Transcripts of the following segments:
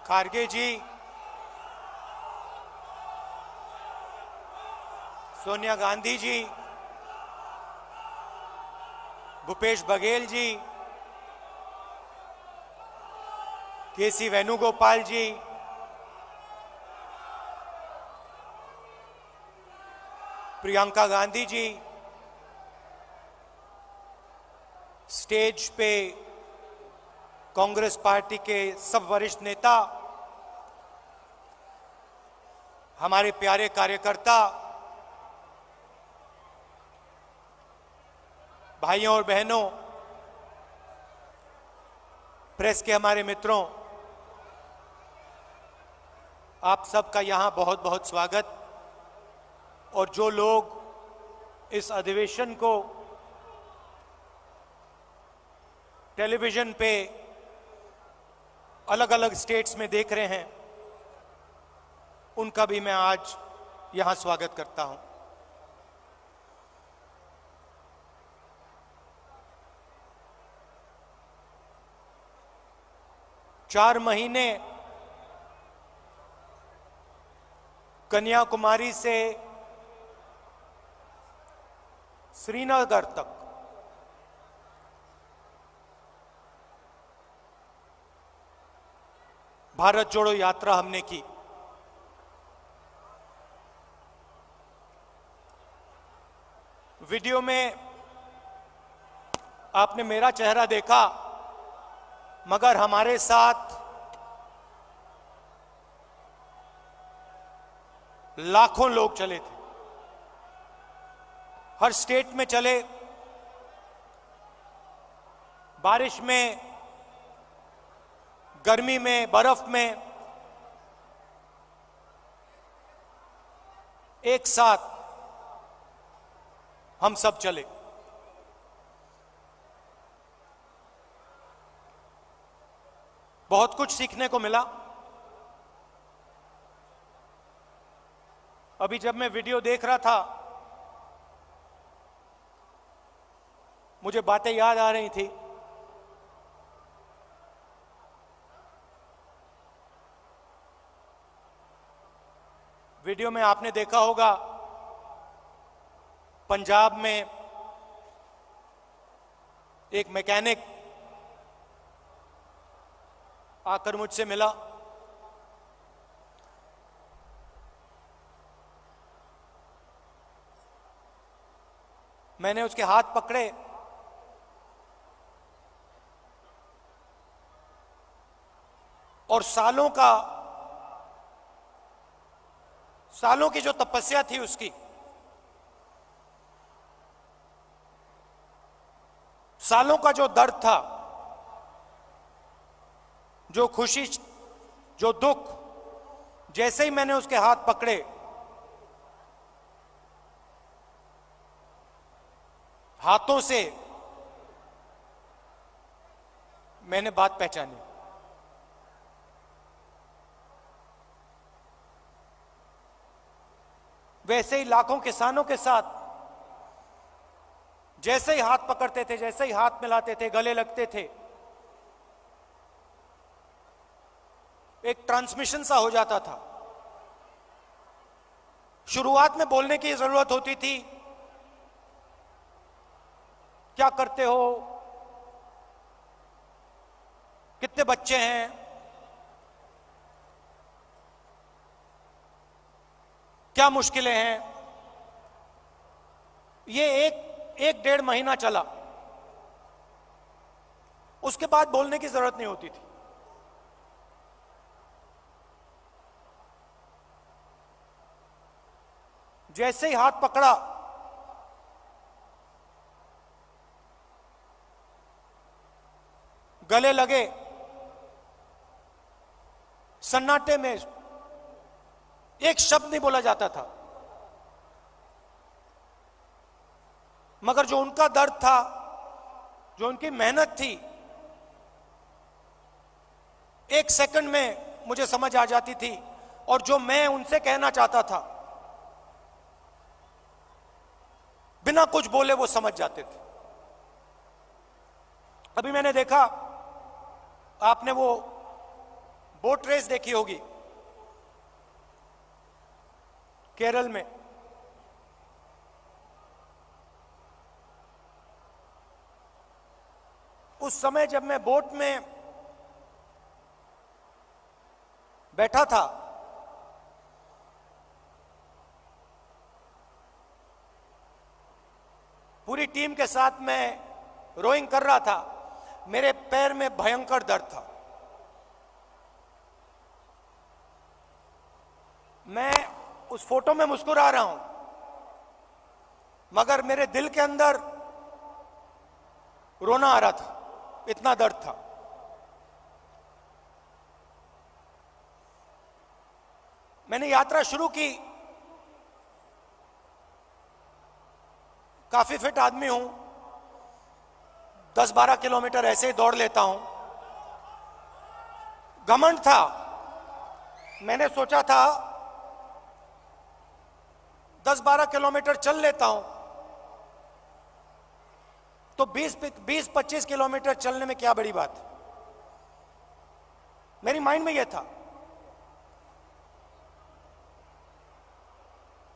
खारगे जी, सोनिया गांधी जी, भूपेश बघेल जी, केसी वेणुगोपाल जी, Priyanka Gandhi ji, stage पे Congress party के सब वरिष्ठ नेता, हमारे प्यारे कार्यकर्ता, भाइयों और बहनों, प्रेस के हमारे मित्रों, आप सबका यहां बहुत बहुत स्वागत। और जो लोग इस अधिवेशन को टेलीविजन पे अलग अलग स्टेट्स में देख रहे हैं, उनका भी मैं आज यहां स्वागत करता हूं। चार महीने कन्याकुमारी से श्रीनगर तक भारत जोड़ो यात्रा हमने की। वीडियो में आपने मेरा चेहरा देखा, मगर हमारे साथ लाखों लोग चले थे। हर स्टेट में चले, बारिश में, गर्मी में, बर्फ में, एक साथ हम सब चले। बहुत कुछ सीखने को मिला। अभी जब मैं वीडियो देख रहा था, मुझे बातें याद आ रही थी। वीडियो में आपने देखा होगा, पंजाब में एक मैकेनिक आकर मुझसे मिला। मैंने उसके हाथ पकड़े और सालों की जो तपस्या थी उसकी, सालों का जो दर्द था, जो खुशी, जो दुख, जैसे ही मैंने उसके हाथ पकड़े, हाथों से मैंने बात पहचानी। वैसे ही लाखों किसानों के साथ जैसे ही हाथ पकड़ते थे, जैसे ही हाथ मिलाते थे, गले लगते थे, एक ट्रांसमिशन सा हो जाता था। शुरुआत में बोलने की जरूरत होती थी, क्या करते हो, कितने बच्चे हैं, क्या मुश्किलें हैं। ये एक डेढ़ महीना चला, उसके बाद बोलने की जरूरत नहीं होती थी। जैसे ही हाथ पकड़ा, गले लगे, सन्नाटे में एक शब्द नहीं बोला जाता था, मगर जो उनका दर्द था, जो उनकी मेहनत थी, एक सेकंड में मुझे समझ आ जाती थी। और जो मैं उनसे कहना चाहता था, बिना कुछ बोले वो समझ जाते थे। अभी मैंने देखा, आपने वो बोट रेस देखी होगी केरल में। उस समय जब मैं बोट में बैठा था, पूरी टीम के साथ मैं रोइंग कर रहा था, मेरे पैर में भयंकर दर्द था। मैं उस फोटो में मुस्कुरा रहा हूं, मगर मेरे दिल के अंदर रोना आ रहा था, इतना दर्द था। मैंने यात्रा शुरू की, काफी फिट आदमी हूं, 10-12 किलोमीटर ऐसे ही दौड़ लेता हूं। घमंड था, मैंने सोचा था 10-12 किलोमीटर चल लेता हूं तो 20-25 किलोमीटर चलने में क्या बड़ी बात। मेरी माइंड में यह था।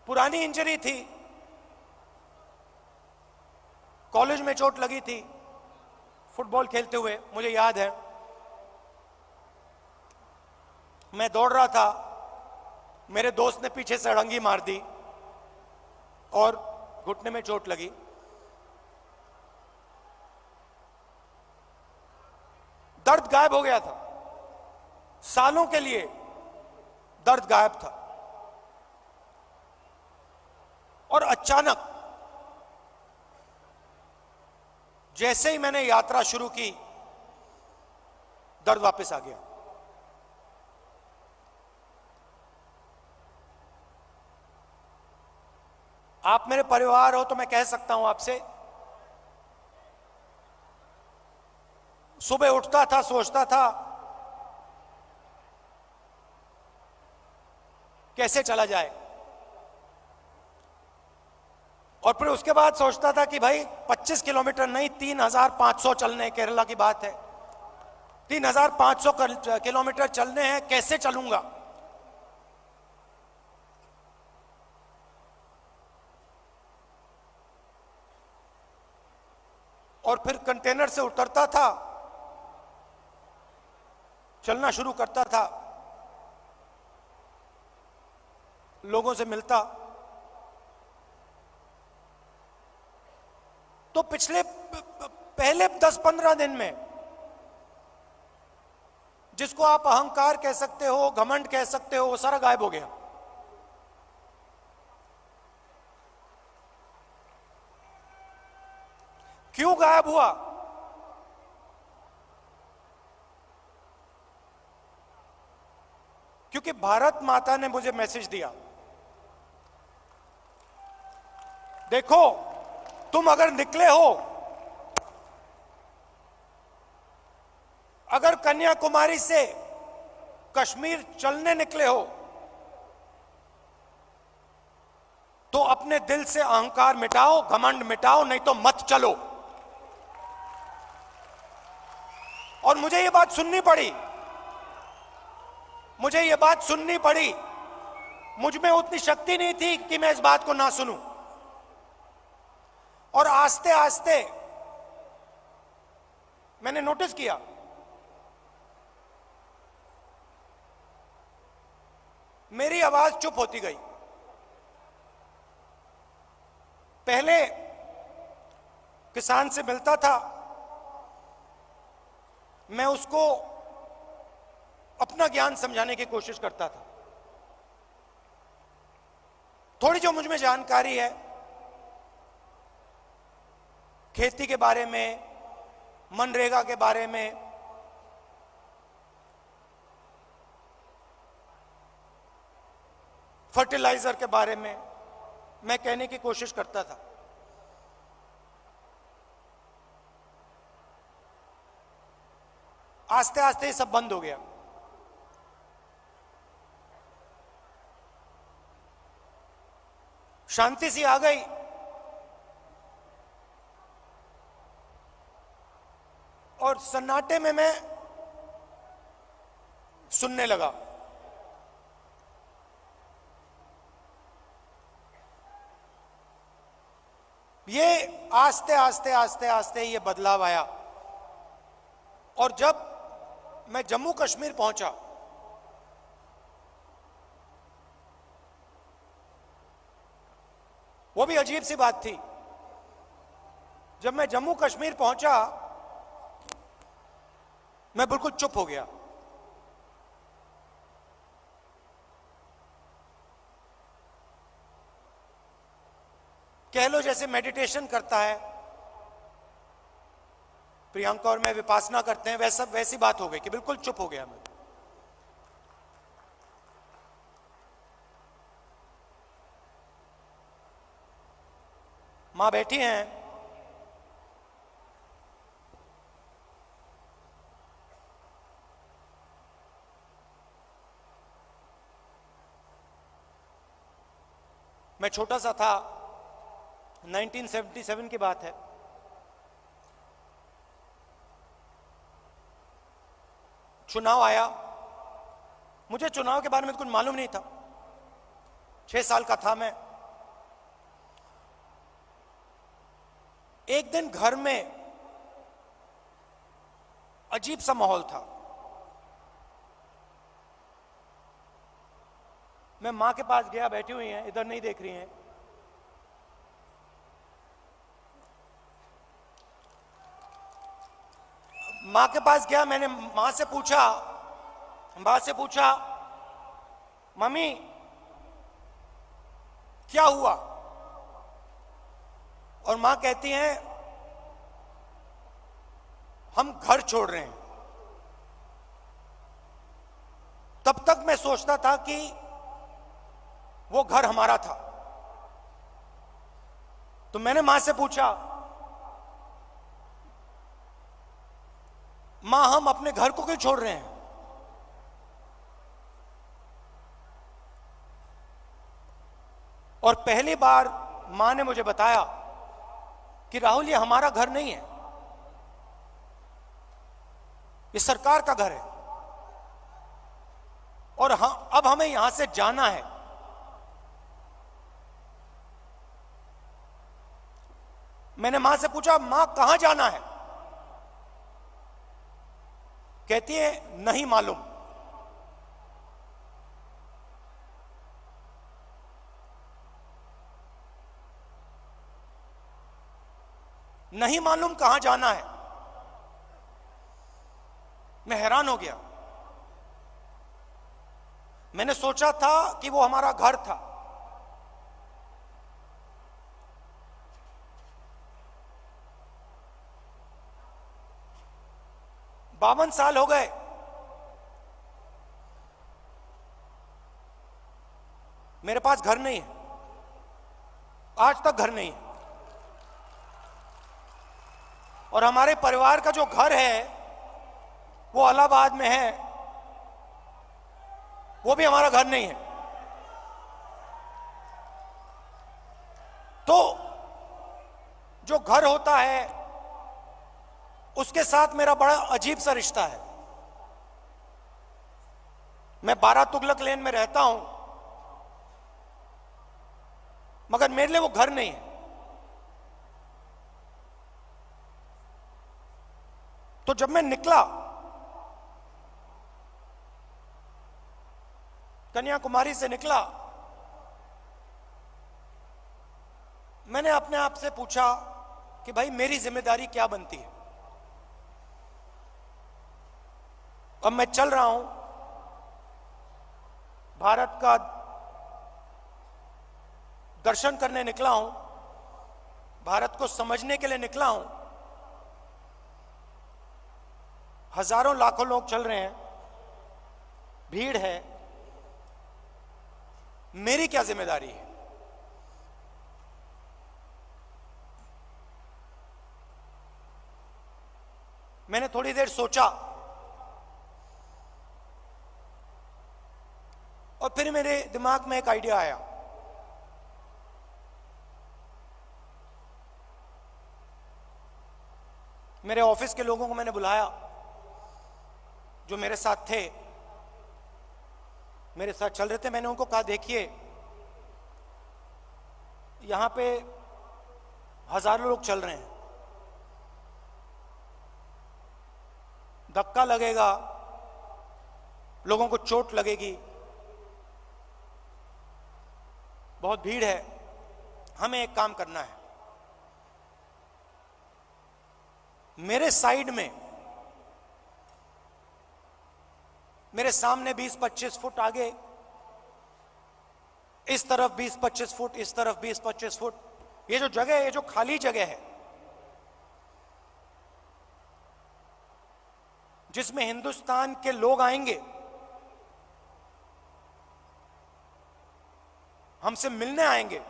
पुरानी इंजरी थी, कॉलेज में चोट लगी थी फुटबॉल खेलते हुए, मुझे याद है। मैं दौड़ रहा था, मेरे दोस्त ने पीछे से अड़ंगी मार दी और घुटने में चोट लगी। दर्द गायब हो गया था, सालों के लिए दर्द गायब था। और अचानक जैसे ही मैंने यात्रा शुरू की, दर्द वापस आ गया। आप मेरे परिवार हो तो मैं कह सकता हूं आपसे, सुबह उठता था, सोचता था कैसे चला जाए, और फिर उसके बाद सोचता था कि भाई 25 किलोमीटर नहीं, 3,500 चलने, केरला की बात है, 3,500 किलोमीटर चलने हैं, कैसे चलूंगा। और फिर कंटेनर से उतरता था, चलना शुरू करता था, लोगों से मिलता। तो पिछले पहले 10-15 दिन में, जिसको आप अहंकार कह सकते हो, घमंड कह सकते हो, वो सारा गायब हो गया। क्यों गायब हुआ? क्योंकि भारत माता ने मुझे मैसेज दिया, देखो तुम अगर निकले हो, अगर कन्याकुमारी से कश्मीर चलने निकले हो, तो अपने दिल से अहंकार मिटाओ, घमंड मिटाओ, नहीं तो मत चलो। और मुझे ये बात सुननी पड़ी, मुझे ये बात सुननी पड़ी। मुझ में उतनी शक्ति नहीं थी कि मैं इस बात को ना सुनूं। और आस्ते आस्ते मैंने नोटिस किया, मेरी आवाज चुप होती गई। पहले किसान से मिलता था, मैं उसको अपना ज्ञान समझाने की कोशिश करता था। थोड़ी जो मुझ में जानकारी है खेती के बारे में, मनरेगा के बारे में, फर्टिलाइजर के बारे में, मैं कहने की कोशिश करता था। आस्ते आस्ते ये सब बंद हो गया। शांति सी आ गई। और सन्नाटे में मैं सुनने लगा। ये आस्ते आस्ते आस्ते आस्ते ये बदलाव आया। और जब मैं जम्मू कश्मीर पहुंचा, वो भी अजीब सी बात थी। जब मैं जम्मू कश्मीर पहुंचा, मैं बिल्कुल चुप हो गया। कह लो जैसे मेडिटेशन करता है प्रियंका और मैं, विपासना करते हैं, वैसी बात हो गई कि बिल्कुल चुप हो गया मैं। मां बैठी हैं, मैं छोटा सा था, 1977 की बात है। चुनाव आया, मुझे चुनाव के बारे में कुछ मालूम नहीं था, 6 साल का था मैं। एक दिन घर में अजीब सा माहौल था। मैं मां के पास गया, बैठी हुई हैं, इधर नहीं देख रही हैं। मां के पास गया, मैंने मां से पूछा मम्मी क्या हुआ? और मां कहती हैं हम घर छोड़ रहे हैं। तब तक मैं सोचता था कि वो घर हमारा था। तो मैंने मां से पूछा, मां हम अपने घर को क्यों छोड़ रहे हैं? और पहली बार मां ने मुझे बताया कि राहुल ये हमारा घर नहीं है, ये सरकार का घर है और अब हमें यहां से जाना है। मैंने मां से पूछा, मां कहां जाना है? कहती है नहीं मालूम। नहीं मालूम कहां जाना है। मैं हैरान हो गया। मैंने सोचा था कि वो हमारा घर था। बावन साल हो गए, मेरे पास घर नहीं है, आज तक घर नहीं है। और हमारे परिवार का जो घर है वो इलाहाबाद में है, वो भी हमारा घर नहीं है। तो जो घर होता है उसके साथ मेरा बड़ा अजीब सा रिश्ता है। मैं 12 तुगलक लेन में रहता हूं, मगर मेरे लिए वो घर नहीं है। तो जब मैं निकला, कन्याकुमारी से निकला, मैंने अपने आप से पूछा कि भाई मेरी जिम्मेदारी क्या बनती है। अब मैं चल रहा हूं, भारत का दर्शन करने निकला हूं, भारत को समझने के लिए निकला हूं। हजारों लाखों लोग चल रहे हैं, भीड़ है, मेरी क्या जिम्मेदारी है? मैंने थोड़ी देर सोचा और फिर मेरे दिमाग में एक आइडिया आया। मेरे ऑफिस के लोगों को मैंने बुलाया जो मेरे साथ थे, मेरे साथ चल रहे थे, मैंने उनको कहा देखिए यहां पे हजारों लोग चल रहे हैं, धक्का लगेगा, लोगों को चोट लगेगी, बहुत भीड़ है, हमें एक काम करना है, मेरे साइड में, मेरे सामने 20-25 फुट आगे, इस तरफ 20-25 फुट, इस तरफ 20-25 फुट, ये जो जगह है, ये जो खाली जगह है जिसमें हिंदुस्तान के लोग आएंगे, हमसे मिलने आएंगे,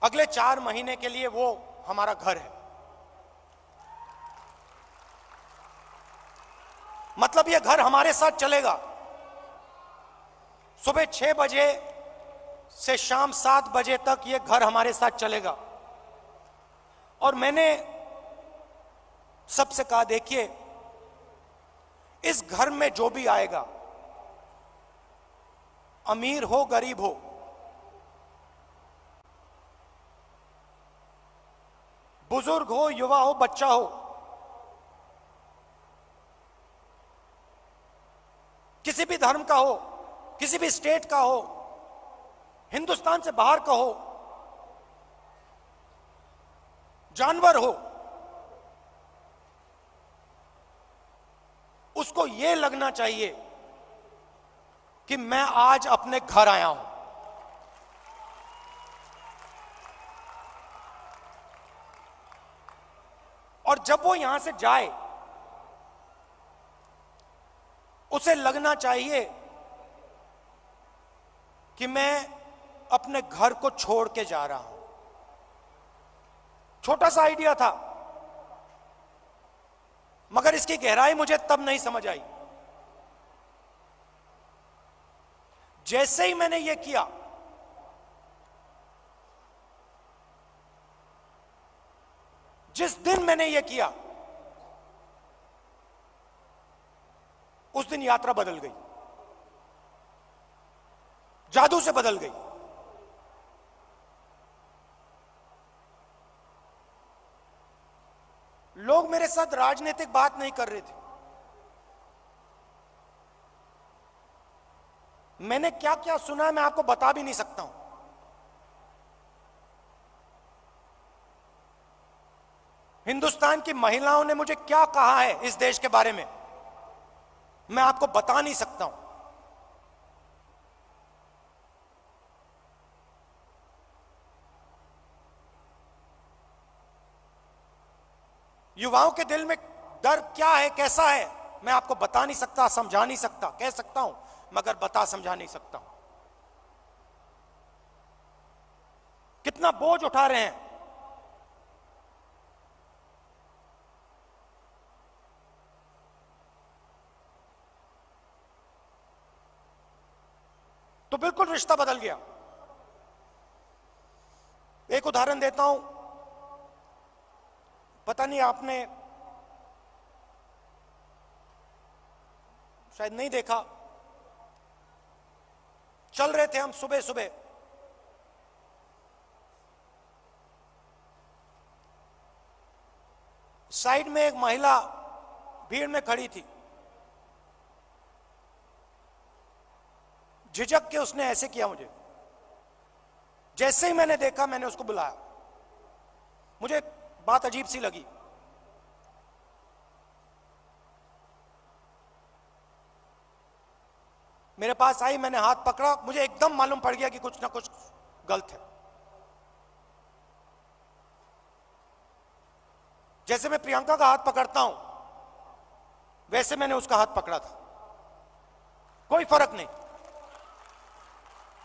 अगले 4 महीने के लिए वो हमारा घर है। मतलब ये घर हमारे साथ चलेगा। सुबह 6 बजे से शाम 7 बजे तक ये घर हमारे साथ चलेगा। और मैंने सबसे कहा देखिए इस घर में जो भी आएगा, अमीर हो गरीब हो, बुजुर्ग हो युवा हो बच्चा हो, किसी भी धर्म का हो, किसी भी स्टेट का हो, हिंदुस्तान से बाहर का हो, जानवर हो, उसको यह लगना चाहिए कि मैं आज अपने घर आया हूं। और जब वो यहां से जाए उसे लगना चाहिए कि मैं अपने घर को छोड़ के जा रहा हूं। छोटा सा आइडिया था, मगर इसकी गहराई मुझे तब नहीं समझ आई। जैसे ही मैंने यह किया, जिस दिन मैंने यह किया, उस दिन यात्रा बदल गई, जादू से बदल गई। लोग मेरे साथ राजनीतिक बात नहीं कर रहे थे। मैंने क्या क्या सुना मैं आपको बता भी नहीं सकता हूं। हिंदुस्तान की महिलाओं ने मुझे क्या कहा है इस देश के बारे में, मैं आपको बता नहीं सकता हूं। युवाओं के दिल में डर क्या है, कैसा है, मैं आपको बता नहीं सकता, समझा नहीं सकता। कह सकता हूं मगर बता समझा नहीं सकता हूं। कितना बोझ उठा रहे हैं। तो बिल्कुल रिश्ता बदल गया। एक उदाहरण देता हूं, पता नहीं आपने शायद नहीं देखा। चल रहे थे हम सुबह सुबह, साइड में एक महिला भीड़ में खड़ी थी। झिझक के उसने ऐसे किया मुझे। जैसे ही मैंने देखा मैंने उसको बुलाया। मुझे बात अजीब सी लगी। मेरे पास आई, मैंने हाथ पकड़ा, मुझे एकदम मालूम पड़ गया कि कुछ ना कुछ गलत है। जैसे मैं प्रियंका का हाथ पकड़ता हूं वैसे मैंने उसका हाथ पकड़ा था, कोई फर्क नहीं।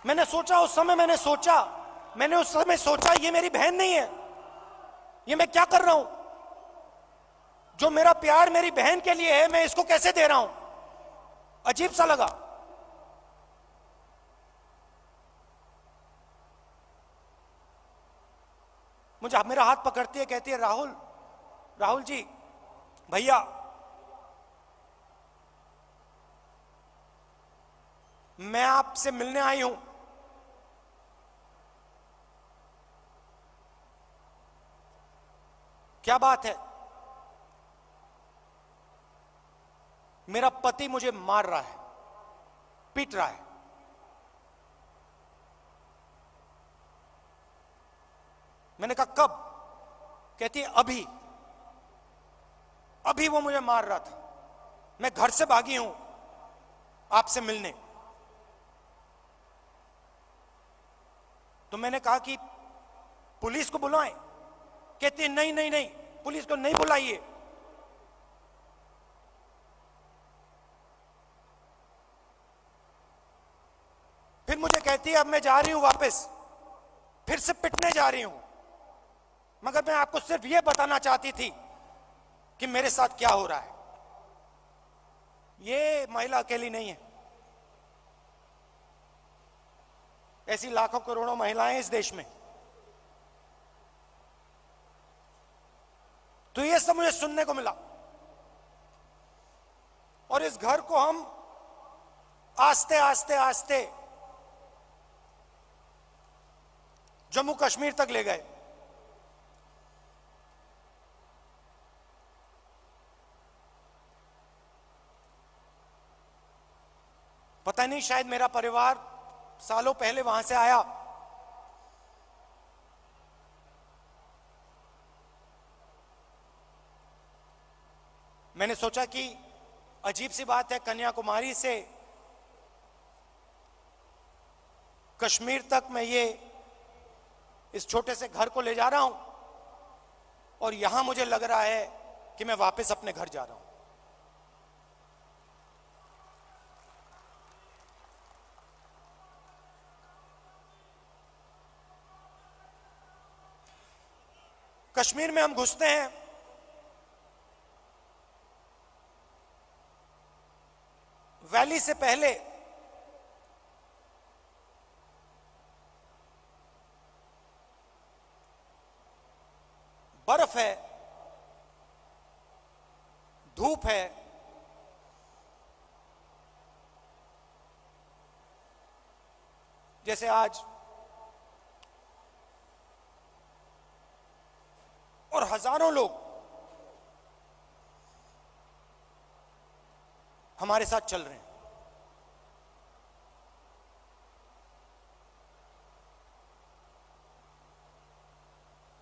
मैंने सोचा उस समय, मैंने उस समय सोचा ये मेरी बहन नहीं है, ये मैं क्या कर रहा हूं? जो मेरा प्यार मेरी बहन के लिए है मैं इसको कैसे दे रहा हूं? अजीब सा लगा। मुझे मेरा हाथ पकड़ती है, कहती है राहुल, राहुल जी भैया मैं आपसे मिलने आई हूं। क्या बात है? मेरा पति मुझे मार रहा है, पीट रहा है। मैंने कहा कब? कहती है अभी अभी वो मुझे मार रहा था, मैं घर से भागी हूं आपसे मिलने। तो मैंने कहा कि पुलिस को बुलाएं। कहती है नहीं नहीं नहीं, पुलिस को नहीं बुलाइए। फिर मुझे कहती है अब मैं जा रही हूं वापस, फिर से पिटने जा रही हूं। मगर मैं आपको सिर्फ यह बताना चाहती थी कि मेरे साथ क्या हो रहा है। ये महिला अकेली नहीं है, ऐसी लाखों करोड़ों महिलाएं इस देश में। तो ये सब मुझे सुनने को मिला और इस घर को हम आस्ते आस्ते आस्ते जम्मू कश्मीर तक ले गए। पता नहीं, शायद मेरा परिवार सालों पहले वहां से आया। मैंने सोचा कि अजीब सी बात है, कन्याकुमारी से कश्मीर तक मैं ये इस छोटे से घर को ले जा रहा हूं और यहां मुझे लग रहा है कि मैं वापस अपने घर जा रहा हूं। कश्मीर में हम घुसते हैं, वैली से पहले बर्फ है, धूप है, जैसे आज, और हजारों लोग हमारे साथ चल रहे हैं।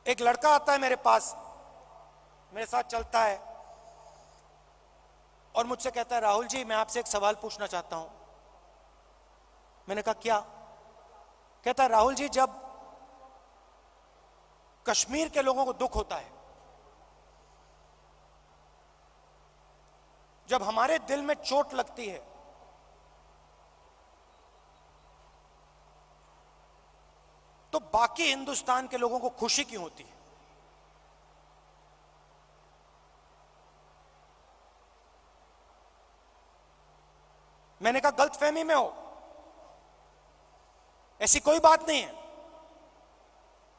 एक लड़का आता है मेरे पास, मेरे साथ चलता है और मुझसे कहता है राहुल जी मैं आपसे एक सवाल पूछना चाहता हूं। मैंने कहा क्या? कहता है राहुल जी जब कश्मीर के लोगों को दुख होता है, जब हमारे दिल में चोट लगती है, तो बाकी हिंदुस्तान के लोगों को खुशी क्यों होती है? मैंने कहा गलतफहमी में हो, ऐसी कोई बात नहीं है।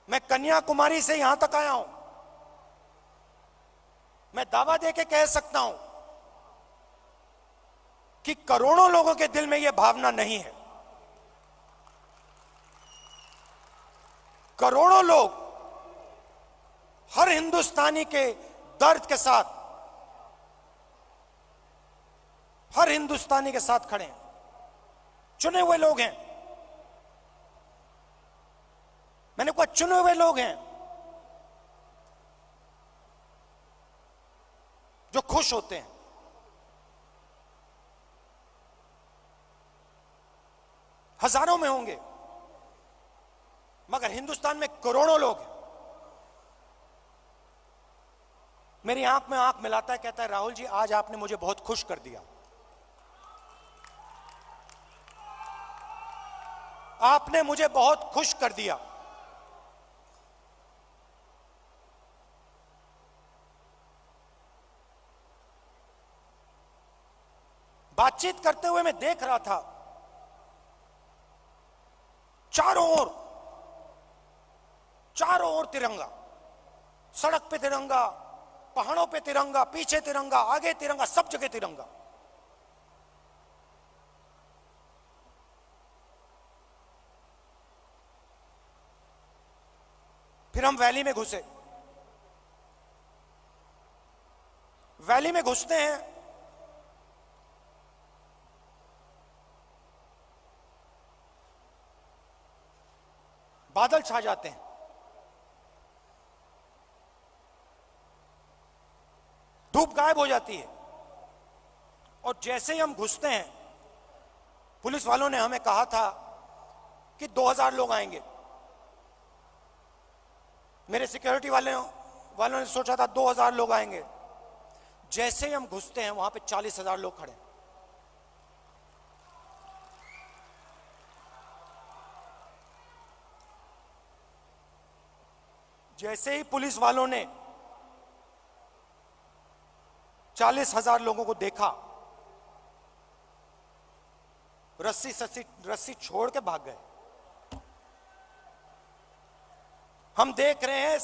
मैं कन्याकुमारी से यहां तक आया हूं, मैं दावा देके कह सकता हूं कि करोड़ों लोगों के दिल में यह भावना नहीं है। करोड़ों लोग हर हिंदुस्तानी के दर्द के साथ, हर हिंदुस्तानी के साथ खड़े हैं। चुने हुए लोग हैं, मैंने कहा चुने हुए लोग हैं जो खुश होते हैं। हजारों में होंगे, मगर हिंदुस्तान में करोड़ों लोग हैं। मेरी आंख में आंख मिलाता है, कहता है राहुल जी आज आपने मुझे बहुत खुश कर दिया, आपने मुझे बहुत खुश कर दिया। बातचीत करते हुए मैं देख रहा था चारों ओर तिरंगा, सड़क पे तिरंगा, पहाड़ों पे तिरंगा, पीछे तिरंगा, आगे तिरंगा, सब जगह तिरंगा। फिर हम वैली में घुसे। वैली में घुसते हैं, बादल छा जाते हैं, धूप गायब हो जाती है, और जैसे ही हम घुसते हैं, पुलिस वालों ने हमें कहा था कि 2000 लोग आएंगे। मेरे सिक्योरिटी वालों ने सोचा था 2000 लोग आएंगे। जैसे ही हम घुसते हैं, वहां पे 40,000 लोग खड़े। जैसे ही पुलिस वालों ने 40,000 लोगों को देखा, रस्सी छोड़ के भाग गए। हम देख रहे हैं,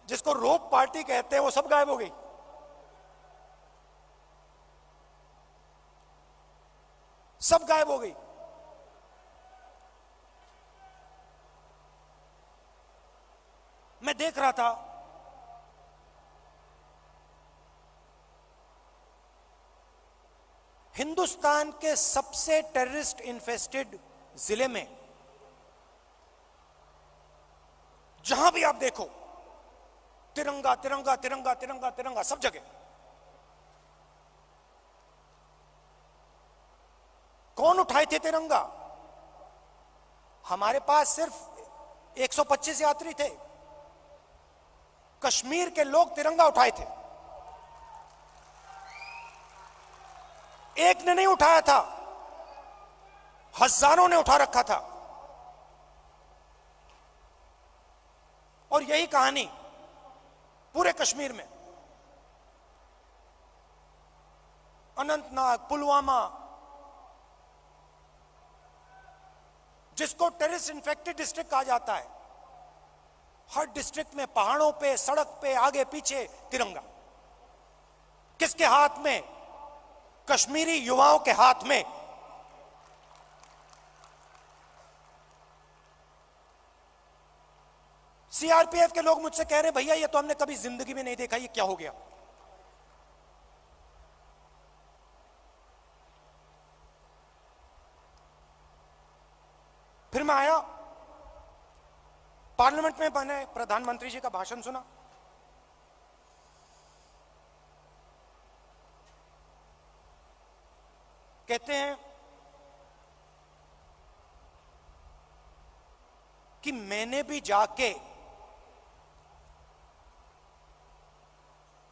जिसको रोप पार्टी कहते हैं, वो सब गायब हो गई। सब गायब हो गई। मैं देख रहा था, हिंदुस्तान के सबसे टेररिस्ट इन्फेस्टेड जिले में जहां भी आप देखो, तिरंगा तिरंगा तिरंगा तिरंगा तिरंगा, सब जगह। कौन उठाए थे तिरंगा? हमारे पास सिर्फ 125 यात्री थे। कश्मीर के लोग तिरंगा उठाए थे। एक ने नहीं उठाया था, हजारों ने उठा रखा था। और यही कहानी पूरे कश्मीर में, अनंतनाग, पुलवामा, जिसको टेररिस्ट इन्फेक्टेड डिस्ट्रिक्ट कहा जाता है, हर डिस्ट्रिक्ट में पहाड़ों पे, सड़क पे, आगे पीछे तिरंगा। किसके हाथ में? कश्मीरी युवाओं के हाथ में। सीआरपीएफ के लोग मुझसे कह रहे हैं, भैया ये तो हमने कभी जिंदगी में नहीं देखा, ये क्या हो गया? फिर मैं आया, पार्लियामेंट में मैंने प्रधानमंत्री जी का भाषण सुना। कहते हैं कि मैंने भी जाके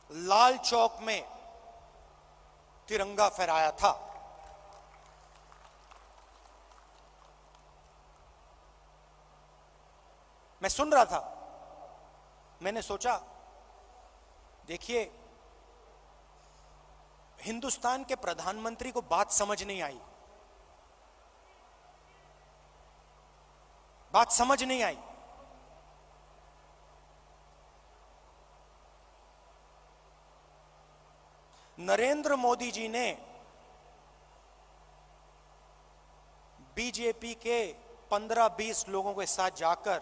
लाल चौक में तिरंगा फहराया था। मैं सुन रहा था, मैंने सोचा, देखिए, हिंदुस्तान के प्रधानमंत्री को बात समझ नहीं आई, बात समझ नहीं आई। नरेंद्र मोदी जी ने बीजेपी के 15-20 लोगों के साथ जाकर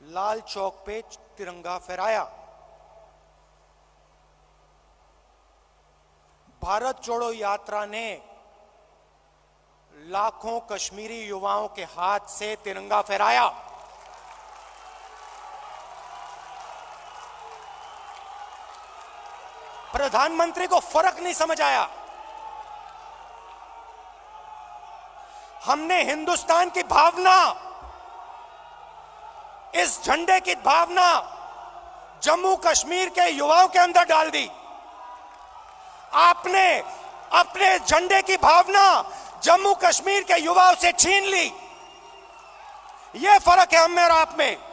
लाल चौक पे तिरंगा फहराया। भारत जोड़ो यात्रा ने लाखों कश्मीरी युवाओं के हाथ से तिरंगा फहराया। प्रधानमंत्री को फर्क नहीं समझ आया। हमने हिंदुस्तान की भावना, इस झंडे की भावना जम्मू कश्मीर के युवाओं के अंदर डाल दी। आपने अपने झंडे की भावना जम्मू कश्मीर के युवाओं से छीन ली। यह फर्क है हम में और आप में।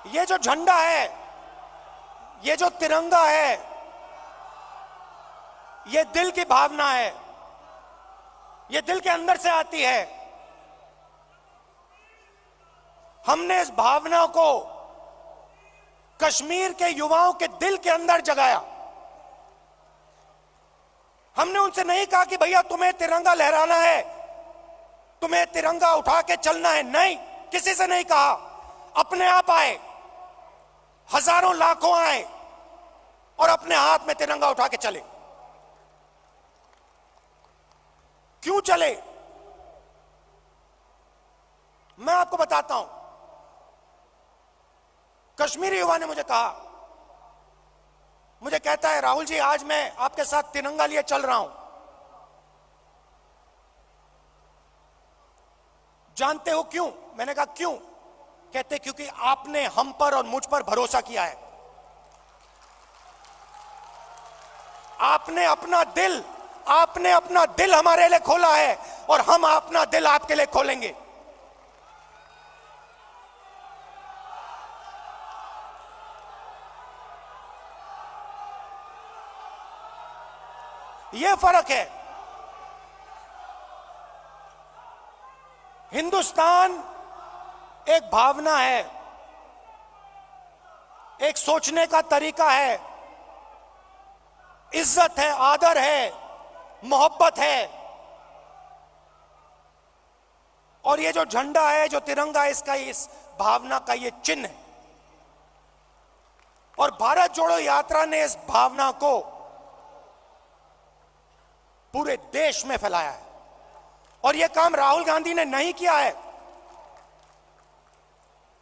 ये जो झंडा है, ये जो तिरंगा है, ये दिल की भावना है, ये दिल के अंदर से आती है। हमने इस भावना को कश्मीर के युवाओं के दिल के अंदर जगाया। हमने उनसे नहीं कहा कि भैया तुम्हें तिरंगा लहराना है, तुम्हें तिरंगा उठा के चलना है, नहीं, किसी से नहीं कहा। अपने आप आए, हजारों लाखों आए और अपने हाथ में तिरंगा उठा के चले। क्यों चले? मैं आपको बताता हूं। कश्मीरी युवा ने मुझे कहा, मुझे कहता है राहुल जी आज मैं आपके साथ तिरंगा लिए चल रहा हूं। जानते हो क्यों? मैंने कहा क्यों? कहते क्योंकि आपने हम पर और मुझ पर भरोसा किया है। आपने अपना दिल हमारे लिए खोला है और हम अपना दिल आपके लिए खोलेंगे। यह फर्क है। हिंदुस्तान एक भावना है, एक सोचने का तरीका है, इज्जत है, आदर है, मोहब्बत है। और ये जो झंडा है, जो तिरंगा है, इसका इस भावना का ये चिन्ह है। और भारत जोड़ो यात्रा ने इस भावना को पूरे देश में फैलाया है। और यह काम राहुल गांधी ने नहीं किया है,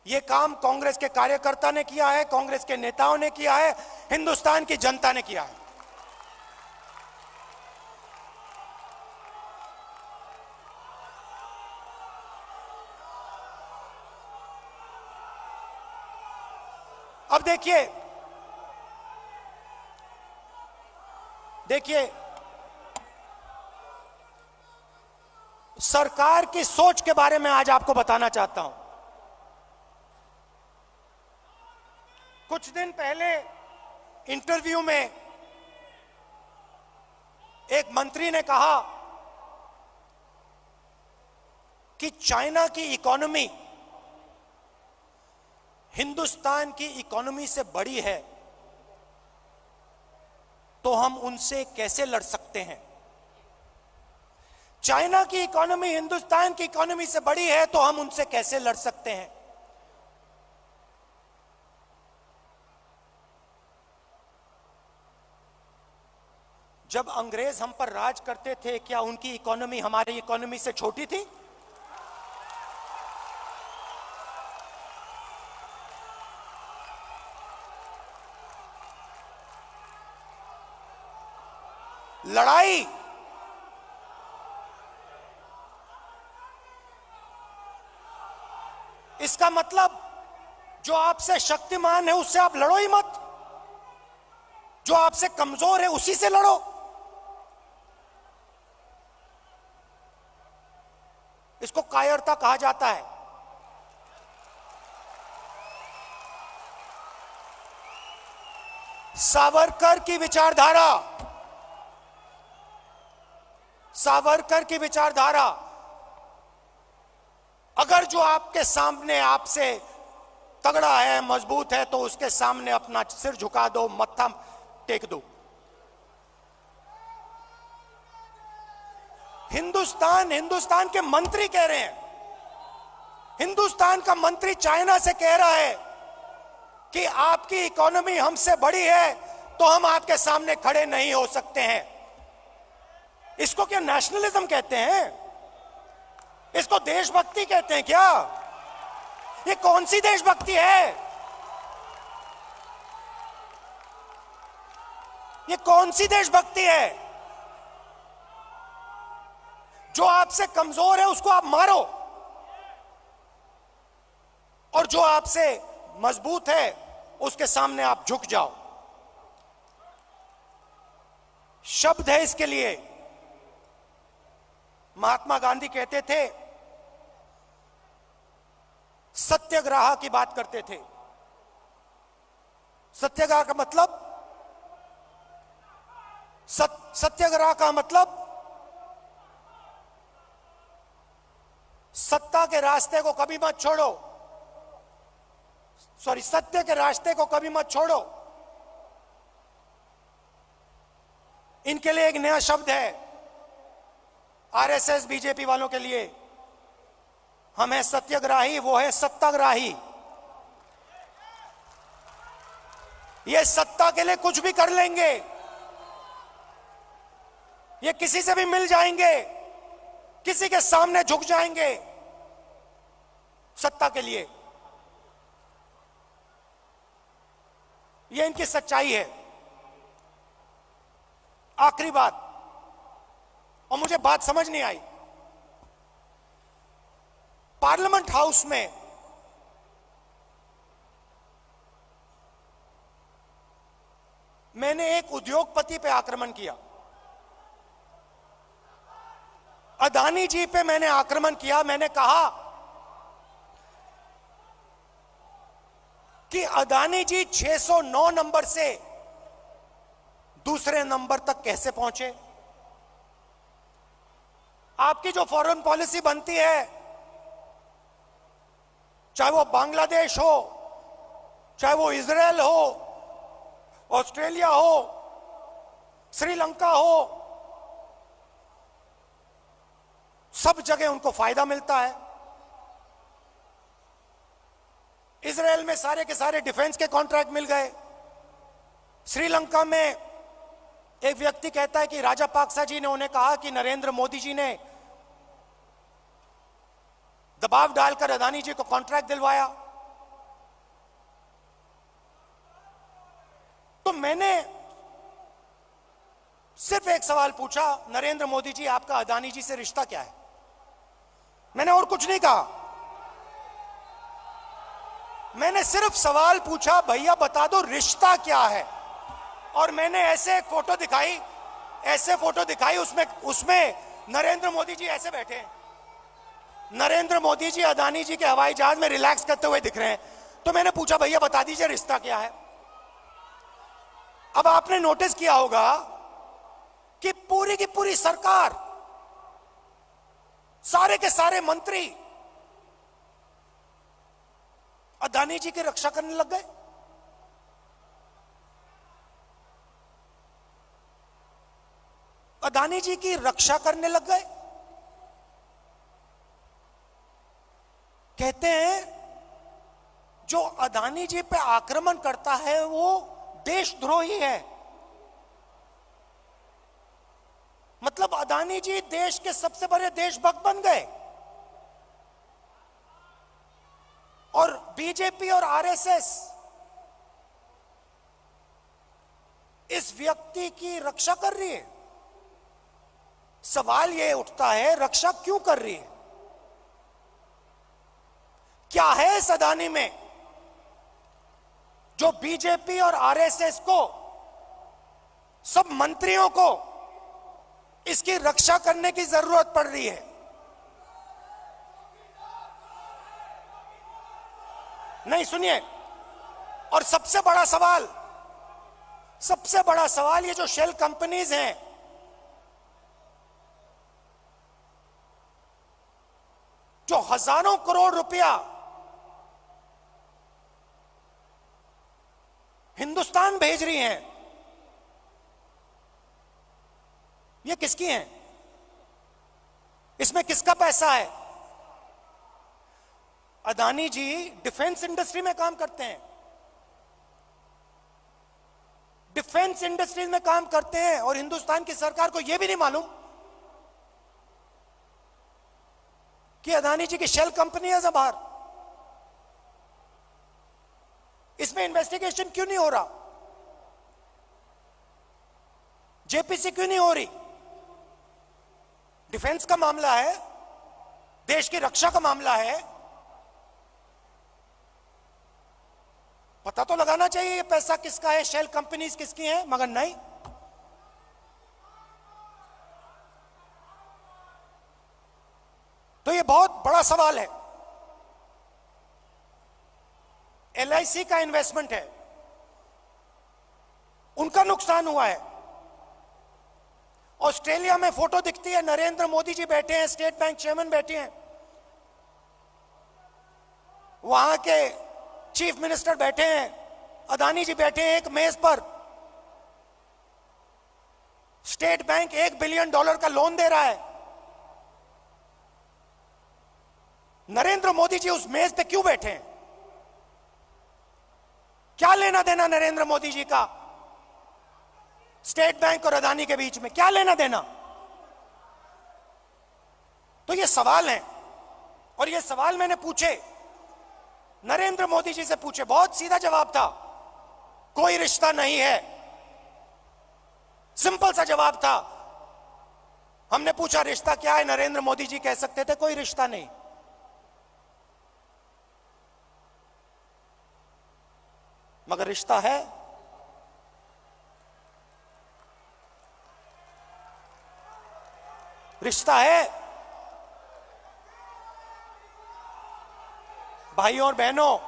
यह काम कांग्रेस के कार्यकर्ता ने किया है, कांग्रेस के नेताओं ने किया है, हिंदुस्तान की जनता ने किया है। अब देखिए सरकार की सोच के बारे में आज आपको बताना चाहता हूं। कुछ दिन पहले इंटरव्यू में एक मंत्री ने कहा कि चाइना की इकोनॉमी हिंदुस्तान की इकोनॉमी से बड़ी है, तो हम उनसे कैसे लड़ सकते हैं। चाइना की इकोनॉमी हिंदुस्तान की इकोनॉमी से बड़ी है, तो हम उनसे कैसे लड़ सकते हैं। जब अंग्रेज हम पर राज करते थे, क्या उनकी इकोनॉमी हमारी इकोनॉमी से छोटी थी? लड़ाई इसका मतलब जो आपसे शक्तिमान है उससे आप लड़ो ही मत, जो आपसे कमजोर है उसी से लड़ो। इसको कायरता कहा जाता है। सावरकर की विचारधारा, अगर जो आपके सामने आपसे तगड़ा है, मजबूत है, तो उसके सामने अपना सिर झुका दो, मत्था टेक दो। हिंदुस्तान के मंत्री कह रहे हैं, हिंदुस्तान का मंत्री चाइना से कह रहा है कि आपकी इकोनॉमी हमसे बड़ी है, तो हम आपके सामने खड़े नहीं हो सकते हैं। इसको क्या नेशनलिज्म कहते हैं? इसको देशभक्ति कहते हैं क्या? ये कौन सी देशभक्ति है? ये कौन सी देशभक्ति है? जो आपसे कमजोर है उसको आप मारो, और जो आपसे मजबूत है उसके सामने आप झुक जाओ। शब्द है इसके लिए। महात्मा गांधी कहते थे, सत्याग्रह की बात करते थे। सत्याग्रह का मतलब, सत्याग्रह का मतलब सत्ता के रास्ते को कभी मत छोड़ो, सॉरी, सत्य के रास्ते को कभी मत छोड़ो। इनके लिए एक नया शब्द है, आरएसएस बीजेपी वालों के लिए। हम है सत्याग्राही, वो है सत्ताग्राही। ये सत्ता के लिए कुछ भी कर लेंगे, ये किसी से भी मिल जाएंगे, किसी के सामने झुक जाएंगे सत्ता के लिए। ये इनकी सच्चाई है। आखिरी बात, और मुझे बात समझ नहीं आई, पार्लियामेंट हाउस में मैंने एक उद्योगपति पे आक्रमण किया, अदानी जी पे मैंने आक्रमण किया। मैंने कहा कि अदानी जी 609 नंबर से दूसरे नंबर तक कैसे पहुंचे। आपकी जो फॉरेन पॉलिसी बनती है, चाहे वो बांग्लादेश हो, चाहे वो इजराइल हो, ऑस्ट्रेलिया हो, श्रीलंका हो, सब जगह उनको फायदा मिलता है। इजराइल में सारे के सारे डिफेंस के कॉन्ट्रैक्ट मिल गए। श्रीलंका में एक व्यक्ति कहता है कि राजापाक्सा जी ने उन्हें कहा कि नरेंद्र मोदी जी ने दबाव डालकर अदानी जी को कॉन्ट्रैक्ट दिलवाया। तो मैंने सिर्फ एक सवाल पूछा, नरेंद्र मोदी जी, आपका अदानी जी से रिश्ता क्या है? मैंने और कुछ नहीं कहा। मैंने सिर्फ सवाल पूछा, भैया बता दो रिश्ता क्या है। और मैंने ऐसे एक फोटो दिखाई, उसमें नरेंद्र मोदी जी ऐसे बैठे हैं। नरेंद्र मोदी जी अदानी जी के हवाई जहाज में रिलैक्स करते हुए दिख रहे हैं। तो मैंने पूछा, भैया बता दीजिए रिश्ता क्या है। अब आपने नोटिस किया होगा कि पूरी की पूरी सरकार, सारे के सारे मंत्री अदानी जी की रक्षा करने लग गए। अदानी जी की रक्षा करने लग गए। कहते हैं जो अदानी जी पे आक्रमण करता है वो देशद्रोही है। मतलब अदानी जी देश के सबसे बड़े देशभक्त बन गए। और बीजेपी और आरएसएस इस व्यक्ति की रक्षा कर रही है। सवाल यह उठता है, रक्षा क्यों कर रही है? क्या है इस अदानी में जो बीजेपी और आरएसएस को, सब मंत्रियों को इसकी रक्षा करने की जरूरत पड़ रही है? नहीं, सुनिए। और सबसे बड़ा सवाल, ये जो शेल कंपनीज हैं, जो हजारों करोड़ रुपया हिंदुस्तान भेज रही हैं, ये किसकी हैं? इसमें किसका पैसा है? अदानी जी डिफेंस इंडस्ट्री में काम करते हैं, डिफेंस इंडस्ट्री में काम करते हैं, और हिंदुस्तान की सरकार को यह भी नहीं मालूम कि अदानी जी की शेल कंपनी है बाहर। इसमें इन्वेस्टिगेशन क्यों नहीं हो रहा? जेपीसी क्यों नहीं हो रही? डिफेंस का मामला है, देश की रक्षा का मामला है, पता तो लगाना चाहिए ये पैसा किसका है, शेल कंपनीज किसकी हैं, मगर नहीं। तो ये बहुत बड़ा सवाल है। एलआईसी का इन्वेस्टमेंट है, उनका नुकसान हुआ है। ऑस्ट्रेलिया में फोटो दिखती है, नरेंद्र मोदी जी बैठे हैं, स्टेट बैंक चेयरमैन बैठे हैं, वहां के चीफ मिनिस्टर बैठे हैं, अदानी जी बैठे हैं एक मेज पर। स्टेट बैंक $1 बिलियन का लोन दे रहा है। नरेंद्र मोदी जी उस मेज पे क्यों बैठे हैं? क्या लेना देना नरेंद्र मोदी जी का स्टेट बैंक और अदानी के बीच में? क्या लेना देना? तो ये सवाल है, और ये सवाल मैंने पूछे, नरेंद्र मोदी जी से पूछे, बहुत सीधा जवाब था, कोई रिश्ता नहीं है। सिंपल सा जवाब था। हमने पूछा रिश्ता क्या है, नरेंद्र मोदी जी कह सकते थे कोई रिश्ता नहीं। मगर रिश्ता है। रिश्ता है। भाइयों और बहनों,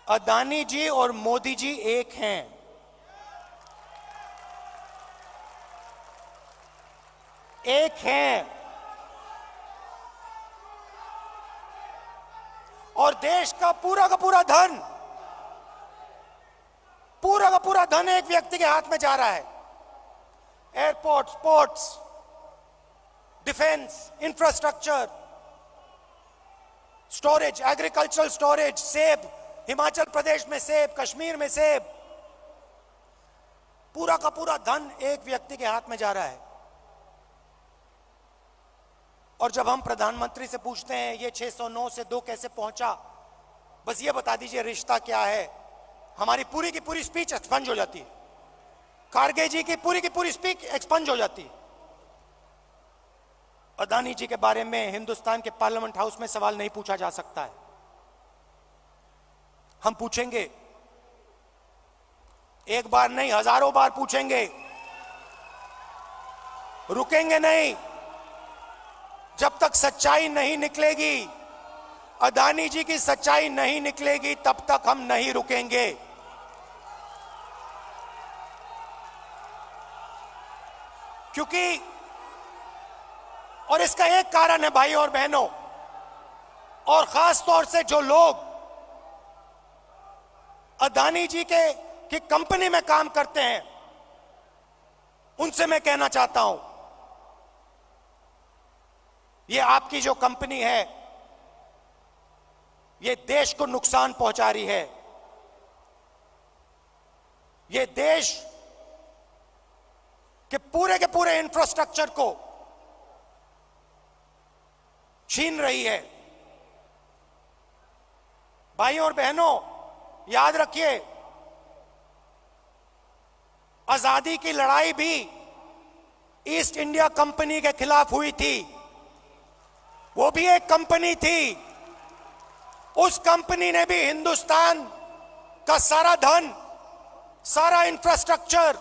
अदानी जी और मोदी जी एक हैं। एक हैं। और देश का पूरा धन, पूरा का पूरा धन एक व्यक्ति के हाथ में जा रहा है। Airports, ports, defence, infrastructure, storage, agricultural storage, सेब, हिमाचल प्रदेश में सेब, कश्मीर में सेब, पूरा का पूरा धन एक व्यक्ति के हाथ में जा रहा है। और जब हम प्रधानमंत्री से पूछते हैं ये 609 से 2 कैसे पहुंचा, बस ये बता दीजिए रिश्ता क्या है, हमारी पूरी की पूरी स्पीच एक्सपंज हो जाती है। खारगे जी की पूरी स्पीच एक्सपंज हो जाती है। अदानी जी के बारे में हिंदुस्तान के पार्लियामेंट हाउस में सवाल नहीं पूछा जा सकता है। हम पूछेंगे, एक बार नहीं, हजारों बार पूछेंगे, रुकेंगे नहीं। जब तक सच्चाई नहीं निकलेगी, अदानी जी की सच्चाई नहीं निकलेगी, तब तक हम नहीं रुकेंगे। क्योंकि, और इसका एक कारण है भाई और बहनों, और खास तौर से जो लोग अदानी जी की कंपनी में काम करते हैं, उनसे मैं कहना चाहता हूं, ये आपकी जो कंपनी है, ये देश को नुकसान पहुंचा रही है। ये देश के पूरे इंफ्रास्ट्रक्चर को छीन रही है। भाइयों और बहनों, याद रखिए, आजादी की लड़ाई भी ईस्ट इंडिया कंपनी के खिलाफ हुई थी। वो भी एक कंपनी थी। उस कंपनी ने भी हिंदुस्तान का सारा धन, सारा इंफ्रास्ट्रक्चर,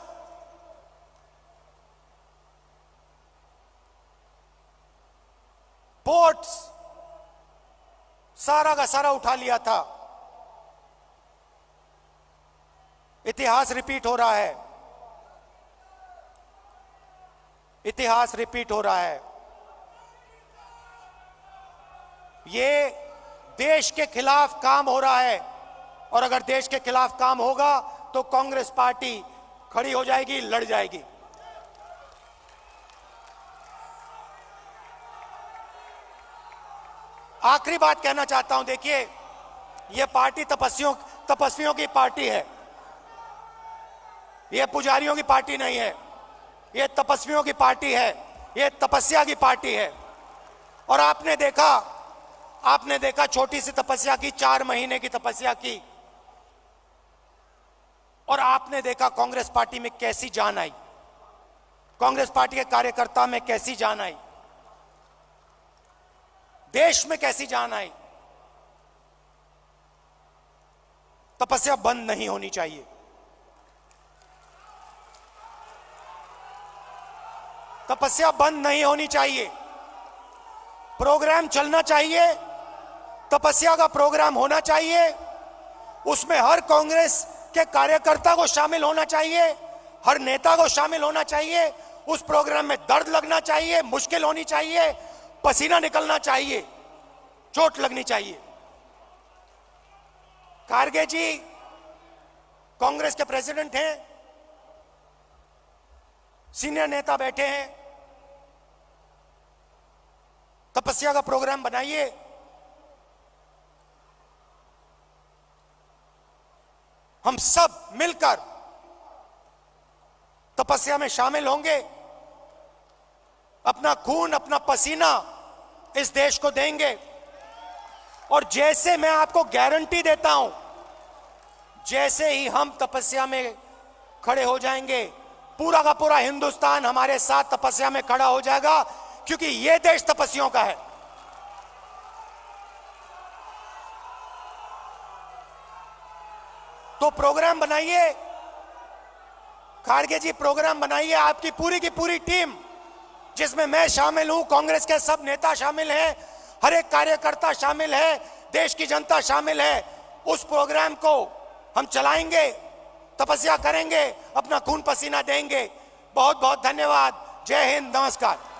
पोर्ट्स, सारा का सारा उठा लिया था। इतिहास रिपीट हो रहा है। इतिहास रिपीट हो रहा है। ये देश के खिलाफ काम हो रहा है, और अगर देश के खिलाफ काम होगा तो कांग्रेस पार्टी खड़ी हो जाएगी, लड़ जाएगी। आखिरी बात कहना चाहता हूं, देखिए, यह पार्टी तपस्वियों की पार्टी है। यह पुजारियों की पार्टी नहीं है। यह तपस्वियों की पार्टी है। यह तपस्या की पार्टी है। और आपने देखा छोटी सी तपस्या की, 4 महीने की तपस्या की, और आपने देखा कांग्रेस पार्टी में कैसी जान आई, कांग्रेस पार्टी के कार्यकर्ता में कैसी जान आई, देश में कैसी जान आई। तपस्या बंद नहीं होनी चाहिए। तपस्या बंद नहीं होनी चाहिए। प्रोग्राम चलना चाहिए, तपस्या का प्रोग्राम होना चाहिए, उसमें हर कांग्रेस के कार्यकर्ता को शामिल होना चाहिए, हर नेता को शामिल होना चाहिए। उस प्रोग्राम में दर्द लगना चाहिए, मुश्किल होनी चाहिए, पसीना निकलना चाहिए, चोट लगनी चाहिए। खारगे जी कांग्रेस के प्रेसिडेंट हैं, सीनियर नेता बैठे हैं, तपस्या का प्रोग्राम बनाइए। हम सब मिलकर तपस्या में शामिल होंगे, अपना खून अपना पसीना इस देश को देंगे। और जैसे मैं आपको गारंटी देता हूं, जैसे ही हम तपस्या में खड़े हो जाएंगे, पूरा का पूरा हिंदुस्तान हमारे साथ तपस्या में खड़ा हो जाएगा, क्योंकि यह देश तपस्वियों का है। तो प्रोग्राम बनाइए, खाड़गे जी प्रोग्राम बनाइए, आपकी पूरी की पूरी टीम, जिसमें मैं शामिल हूं, कांग्रेस के सब नेता शामिल हैं, हर एक कार्यकर्ता शामिल है, देश की जनता शामिल है। उस प्रोग्राम को हम चलाएंगे, तपस्या करेंगे, अपना खून पसीना देंगे। बहुत बहुत धन्यवाद। जय हिंद, नमस्कार।